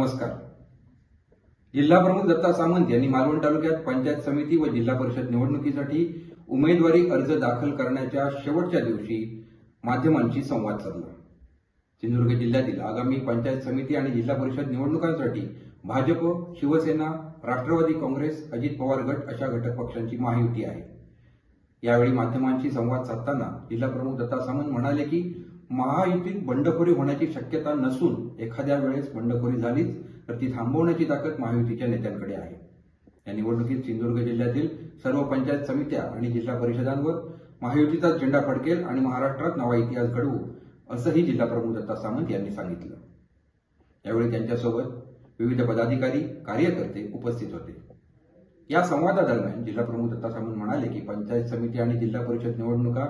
नमस्कार. जिल्हा प्रमुख दत्ता सामंत यांनी मालवण तालुक्यात पंचायत समिती व जिल्हा परिषद निवडणुकीसाठी उमेदवारी अर्ज दाखल करण्याच्या शेवटच्या दिवशी माध्यमांशी संवाद साधला. सिंधुदुर्ग जिल्ह्यातील आगामी पंचायत समिती आणि जिल्हा परिषद निवडणुकांसाठी भाजप, शिवसेना, राष्ट्रवादी काँग्रेस, अजित पवार गट अशा घटक पक्षांची महायुती आहे. यावेळी माध्यमांशी संवाद साधताना जिल्हा प्रमुख दत्ता सामंत म्हणाले की महायुतीत बंडखोरी होण्याची शक्यता नसून एखाद्या वेळेस बंडखोरी झालीच तर ती थांबवण्याची ताकद महायुतीच्या नेत्यांकडे आहे. या निवडणुकीत सिंधुदुर्ग जिल्ह्यातील सर्व पंचायत समित्या आणि जिल्हा परिषदांवर महायुतीचा झेंडा फडकेल आणि महाराष्ट्रात नवा इतिहास घडवू असंही जिल्हा प्रमुख दत्ता सामंत यांनी सांगितलं. यावेळी त्यांच्यासोबत विविध पदाधिकारी, कार्यकर्ते उपस्थित होते. या संवादादरम्यान जिल्हा प्रमुख दत्ता सामंत म्हणाले की पंचायत समिती आणि जिल्हा परिषद निवडणुका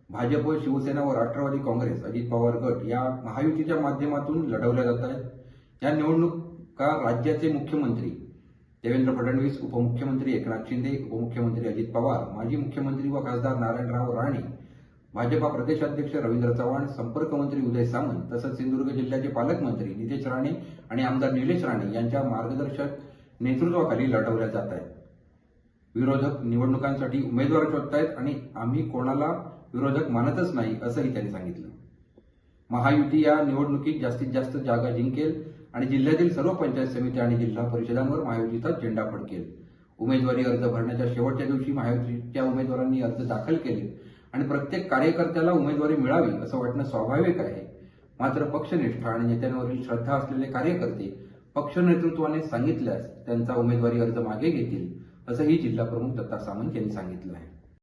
भाजप, शिवसेना व राष्ट्रवादी काँग्रेस, अजित पवार गट या महायुतीच्या माध्यमातून लढवल्या जात आहेत. या निवडणुका राज्याचे मुख्यमंत्री देवेंद्र फडणवीस, उपमुख्यमंत्री एकनाथ शिंदे, उपमुख्यमंत्री अजित पवार, माजी मुख्यमंत्री व खासदार नारायणराव राणे, भाजपा प्रदेशाध्यक्ष रवींद्र चव्हाण, संपर्कमंत्री उदय सामंत तसंच सिंधुदुर्ग जिल्ह्याचे पालकमंत्री नितेश राणे आणि आमदार निलेश राणे यांच्या मार्गदर्शक नेतृत्वाखाली लढवल्या जात आहेत. विरोधक निवडणुकांसाठी उमेदवार शोधतायत आणि आम्ही कोणाला विरोधक मानतच नाही असंही त्यांनी सांगितलं. महायुती या निवडणुकीत जास्तीत जास्त जागा जिंकेल आणि जिल्ह्यातील सर्व पंचायत समिती आणि जिल्हा परिषदांवर महायुतीचा झेंडा फडकेल. उमेदवारी अर्ज भरण्याच्या शेवटच्या दिवशी महायुतीच्या उमेदवारांनी अर्ज दाखल केले आणि प्रत्येक कार्यकर्त्याला उमेदवारी मिळावी असं वाटणं स्वाभाविक आहे. मात्र पक्षनिष्ठा आणि नेत्यांवरील श्रद्धा असलेले कार्यकर्ते पक्ष नेतृत्वाने सांगितल्यास त्यांचा उमेदवारी अर्ज मागे घेतील असंही जिल्हा प्रमुख दत्ता सामंत यांनी सांगितलं आहे.